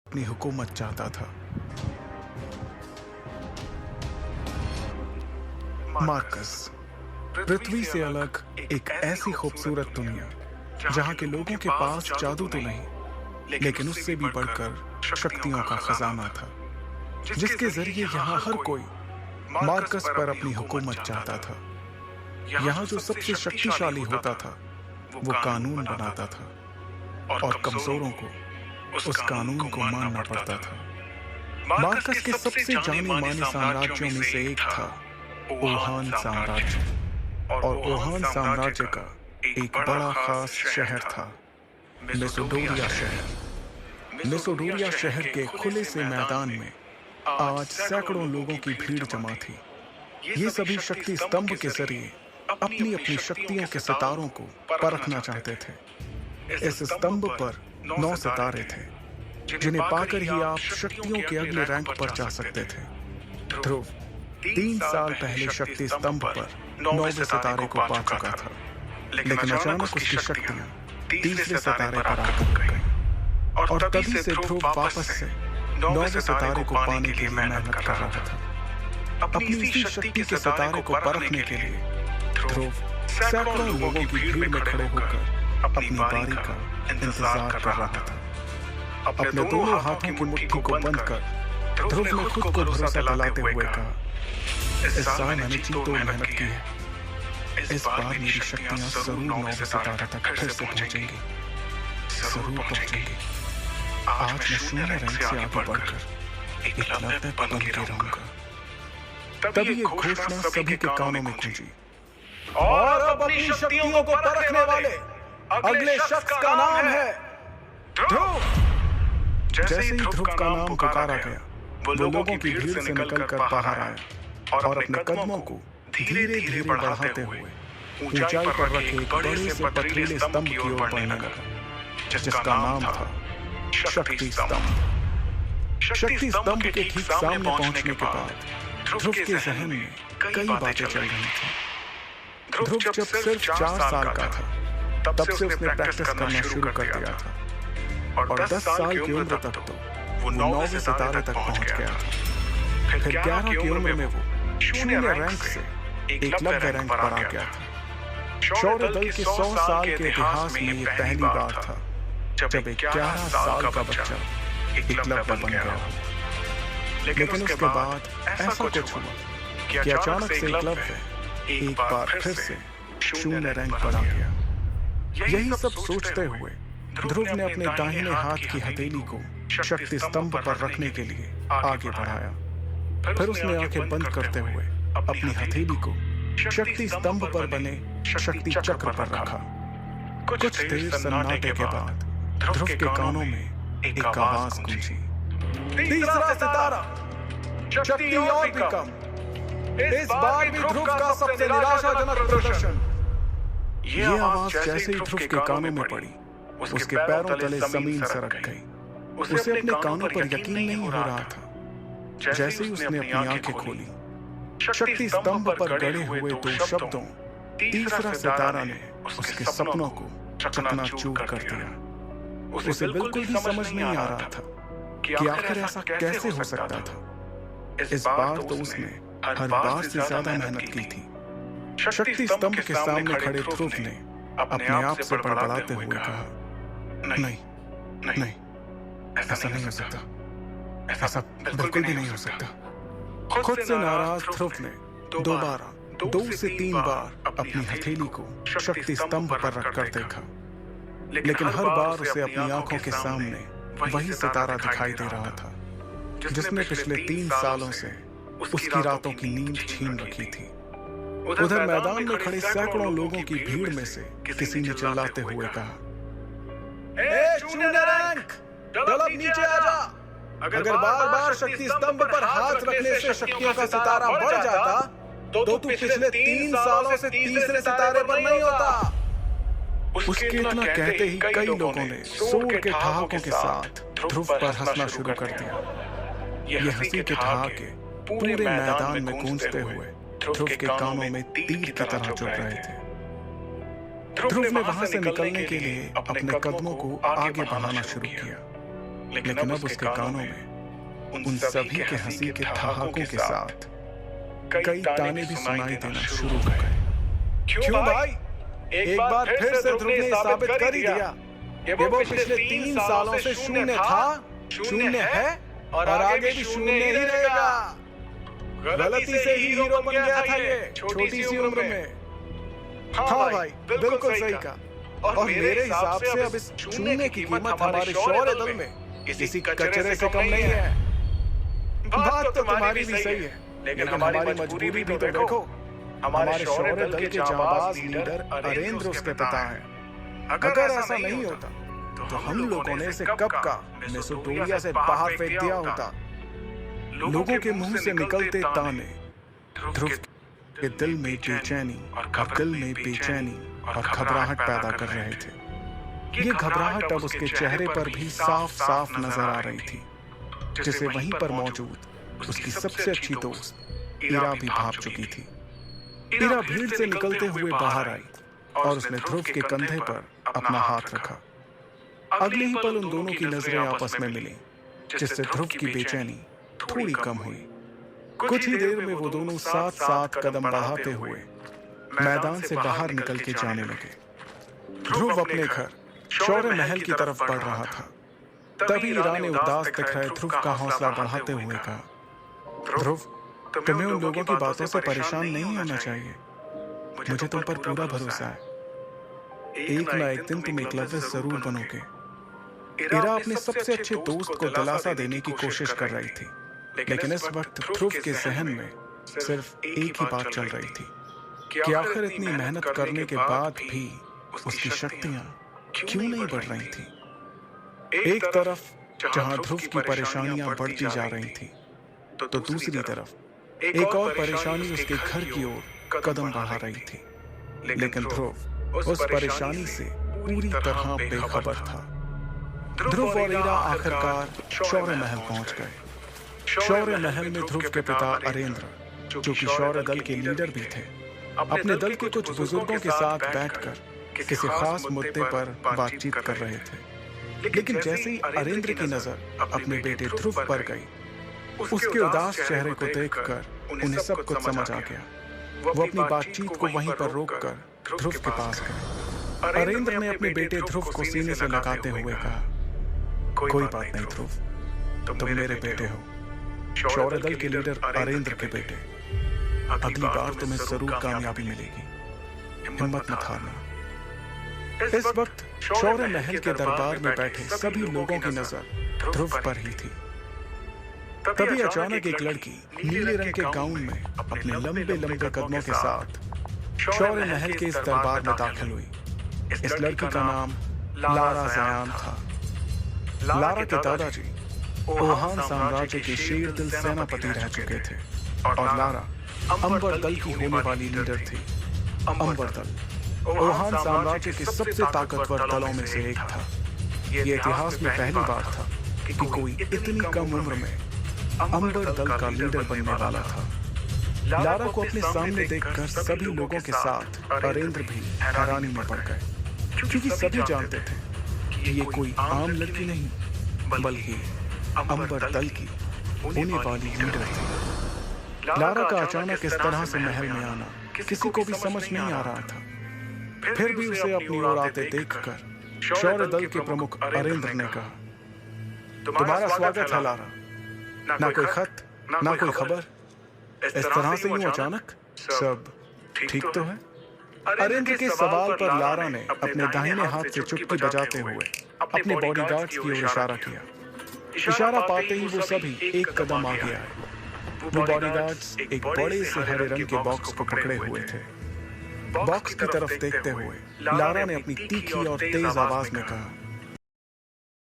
अपनी हुकूमत चाहता था। मार्कस पृथ्वी से अलग एक ऐसी खूबसूरत दुनिया जहां के लोगों के पास जादू तो नहीं, लेकिन उससे भी बढ़कर शक्तियों का खजाना था, जिसके जरिए यहाँ हर कोई मार्कस पर अपनी हुकूमत चाहता था। यहाँ जो सबसे शक्तिशाली होता था वो कानून बनाता था और कमजोरों को उस कानून को मानना पड़ता था। मार्कस के सबसे जाने माने साम्राज्यों में से एक था ओहान साम्राज्य, और ओहान साम्राज्य का एक बड़ा खास शहर था मेसोडोरिया शहर। मेसोडोरिया शहर के खुले से मैदान में आज सैकड़ों लोगों की भीड़ जमा थी। ये सभी शक्ति स्तंभ के जरिए अपनी अपनी शक्तियों के सितारों को परखना चाहते थे। इस स्तंभ पर 9 सितारे थे, जिन्हें पाकर ही आप शक्तियों के अगले रैंक पर जा सकते थे। ध्रुव 3 साल पहले शक्ति स्तंभ पर 9वें सितारे को पा चुका था, लेकिन अचानक उसकी शक्तियां तीसरे सितारे पर आकर गई, और तभी से ध्रुव वापस से 9वें सितारे को पाने के लिए मेहनत कर रहा था। अपनी इसी शक्ति के सितारे को परखने के लिए ध्रुव सैकड़ों लोगों की भीड़ में खड़े होकर अपनी बारी का इंतजार कर रहा था। अपने दोनों हाथों की मुट्ठी को बंद कर ध्रुव ने खुद को भरोसा दिलाते हुए कहा, इस साल मैंने जी तो मेहनत की है, इस बार मेरी शक्तियां जरूर 9वें सितारे तक फिर से पहुंचेंगी, जरूर पहुंचेंगी। आज मैं शून्य रैंक से आगे बढ़कर एकलव्य बन के रहूंगा। तभी एक घोषणा सभी के कानों में गूंजी, और अब अपनी शक्तियों को परखने वाले अगले शख्स का नाम है ध्रुव। जैसे ही ध्रुव का नाम पुकारा गया, वो लोगों की भीड़ से निकलकर बाहर आया और अपने कदमों को धीरे धीरे बढ़ाते हुए ऊंचाई पर रखे एक बड़े से पथरीले स्तंभ की ओर बढ़ने लगा, जिसका नाम था शक्ति स्तंभ। शक्ति स्तंभ के ठीक सामने पहुंचने के बाद ध्रुव के जहन में कई बातें चल रही थी। ध्रुव जब सिर्फ 4 साल का था, तब से उसने प्रैक्टिस करना शुरू कर दिया था, और 10 साल की उम्र तक तो वो 9वें सितारे तक पहुंच गया था। फिर 11 की उम्र में वो शून्य रैंक से एकलव्य रैंक पर आ गया था। शौर्य दल के 100 साल के इतिहास में ये पहली बार था जब एक 11 साल का बच्चा एकलव्य बन गया। लेकिन उसके बाद ऐसा कुछ हुआ कि अचानक से एकलव्य एक बार फिर से शून्य रैंक पर आ गया। यही सब सोचते हुए ध्रुव ने अपने दाहिने हाथ की हथेली को शक्ति स्तंभ पर रखने के लिए आगे बढ़ाया। फिर उसने आंखें बंद करते हुए अपनी हथेली को शक्ति स्तंभ पर बने शक्ति चक्र पर रखा। कुछ देर सन्नाटे के बाद ध्रुव के कानों में एक आवाज गूंजी, तीसरा सितारा, शक्ति और भी कम। इस बार भी ध्रुव का सबसे निराशाजनक प्रदर्शन। ये आवाज जैसे ही ध्रुव के कानों में पड़ी, उसके पैरों तले जमीन सरक गई। उसे अपने कानों पर यकीन नहीं हो रहा था। जैसे ही उसने अपनी आंखें खोली, शक्ति स्तंभ पर गड़े हुए 2 शब्दों तीसरा सितारा ने उसके सपनों को चकनाचूर कर दिया। उसे बिल्कुल भी समझ नहीं आ रहा था कि आखिर ऐसा कैसे हो सकता था। इस बार तो उसने हर बार से ज्यादा मेहनत की थी। शक्ति स्तंभ के सामने खड़े ध्रुव ने अपने आप से बड़बड़ाते हुए कहा, नहीं नहीं, ऐसा नहीं हो सकता, ऐसा बिल्कुल भी नहीं हो सकता। खुद से नाराज ध्रुव ने दोबारा 2 से 3 बार अपनी हथेली को शक्ति स्तंभ पर रखकर देखा, लेकिन हर बार उसे अपनी आंखों के सामने वही सितारा दिखाई दे रहा था, जिसने पिछले 3 सालों से उसकी रातों की नींद छीन रखी थी। उधर मैदान में खड़े सैकड़ों लोगों की भीड़ में से किसी ने चिल्लाते हुए कहा, शून्य रैंक, जल्द नीचे आ जा। अगर बार बार शक्ति स्तंभ पर हाथ रखने से शक्तियों का सितारा बढ़ जाता तो तू पिछले 3 सालों से तीसरे सितारे पर नहीं होता। उसके इतना कहते ही कई लोगों ने जोर के ठहाकों के साथ ध्रुव पर हंसना शुरू कर दिया। ये हंसी के ठहाके पूरे मैदान में गूंजते हुए ध्रुव के कानों में तीर की तरह जुड़ रहे थे। ध्रुव ने वहां से निकलने के लिए अपने कदमों को आगे बढ़ाना शुरू किया, लेकिन अब उसके कानों में उन सभी के हंसी के ठहाकों के साथ कई ताने भी सुनाई देना शुरू हो गए। क्यों भाई, एक बार फिर से ध्रुव ने साबित कर ही दिया कि वो पिछले 3 सालों से शून्य था, शून्य है और आगे भी शून्य ही रहेगा। गलती से ही हीरो बन गया था ये छोटी सी उम्र में। हाँ भाई, बिल्कुल सही कहा। और मेरे हिसाब से अब इस शून्य की कीमत हमारे शौर्य दल में किसी कचरे से कम नहीं है। बात तो तुम्हारी भी सही है, लेकिन हमारी मजबूरी भी तो देखो। हमारे शौर्य दल के जांबाज लीडर अरेंद्र उसके पिता हैं। अगर ऐसा नहीं होता तो हम लोगों ने इसे कब का मेसोपोटामिया से बाहर फेंक दिया होता। लोगों के मुंह से निकलते ताने ध्रुव के दिल में बेचैनी और घबराहट पैदा कर रहे थे। ये घबराहट अब उसके चेहरे पर भी साफ साफ नजर आ रही थी, जिसे वहीं पर मौजूद उसकी सबसे अच्छी दोस्त इरा भी भाप चुकी थी। इरा भीड़ से निकलते हुए बाहर आई और उसने ध्रुव के कंधे पर अपना हाथ रखा। अगले ही पल उन दोनों की नजरें आपस में मिली, जिससे ध्रुव की बेचैनी थोड़ी कम हुई। कुछ ही देर में वो दोनों साथ साथ कदम बढ़ाते हुए मैदान से बाहर निकल के जाने लगे। ध्रुव अपने घर शौर्य महल की तरफ बढ़ रहा था। तभी इरा ने उदास दिख रहे ध्रुव का हौसला बढ़ाते हुए कहा, ध्रुव, तुम्हें उन लोगों की बातों से परेशान नहीं होना चाहिए। मुझे तुम पर पूरा भरोसा है। एक ना एक दिन तुम एकलव्य जरूर बनोगे। इरा अपने सबसे अच्छे दोस्त को दिलासा देने की कोशिश कर रही थी, लेकिन इस वक्त ध्रुव के जहन में सिर्फ एक ही बात चल रही थी कि आखिर इतनी मेहनत करने के बाद भी उसकी शक्तियां क्यों नहीं बढ़ रही थी। एक तरफ जहां ध्रुव की परेशानियां बढ़ती जा रही थी, तो दूसरी तरफ एक और परेशानी उसके घर की ओर कदम बढ़ा रही थी। लेकिन ध्रुव उस परेशानी से पूरी तरह बेखबर था। ध्रुव और इरा आखिरकार शौर्य महल पहुंच गए। शौर्य महल में ध्रुव के पिता अरेंद्र, जो कि शौर्य दल के लीडर भी थे, अपने दल के कुछ बुजुर्गों के साथ बैठकर किसी खास मुद्दे पर बातचीत कर रहे थे। लेकिन जैसे ही अरेंद्र की नजर अपने बेटे ध्रुव पर गई, उसके उदास चेहरे को देखकर उन्हें सब कुछ समझ आ गया। वो अपनी बातचीत को वहीं पर रोककर ध्रुव के पास गए। अरेंद्र ने अपने बेटे ध्रुव को सीने से लगाते हुए कहा, कोई बात नहीं ध्रुव, तुम मेरे बेटे हो, शौर्य दल के लीडर अरेंद्र के बेटे। अगली बार तुम्हें जरूर कामयाबी मिलेगी, हिम्मत मत हारना। इस वक्त शौर्य महल के दरबार में बैठे सभी लोगों की नजर ध्रुव पर ही थी। तभी अचानक एक लड़की नीले रंग के गाउन में अपने लंबे लंबे कदमों के साथ शौर्य महल के इस दरबार में दाखिल हुई। इस लड़की का नाम लारा जयान था। लारा के दादाजी ओहान साम्राज्य के शेर दिल सेनापति रह चुके थे और लारा अंबर दल की होने वाली लीडर थी। अंबर दल ओहान साम्राज्य के सबसे ताकतवर दलों में से एक था। ये इतिहास में पहली बार था कि कोई इतनी कम उम्र में अंबर दल का लीडर बनने वाला था। लारा को अपने सामने देखकर सभी लोगों के साथ अरेंद्र भी हैरानी में पड़ गए, क्योंकि सभी जानते थे कि ये कोई आम लड़की नहीं, बल्कि अंबर दल की होने वाली लीडर थी। लारा का अचानक इस तरह से महल में आना किसी को भी समझ नहीं आ रहा था। फिर भी उसे अपनी ओर आते देखकर शौर्य दल के प्रमुख अरेंद्र ने कहा, तुम्हारा स्वागत है लारा। ना कोई खत, ना कोई खबर, इस तरह से यूं अचानक, सब ठीक तो है? अरेंद्र के सवाल पर लारा ने अपने दाहिने हाथ से चुटकी बजाते हुए अपने बॉडीगार्ड्स की ओर इशारा किया। इशारा पाते ही वो सभी एक कदम आगे आए। वो बॉडीगार्ड्स एक बड़े से हरे रंग के बॉक्स को पकड़े हुए थे। बॉक्स की तरफ देखते हुए लारा ने अपनी तीखी और तेज आवाज में कहा,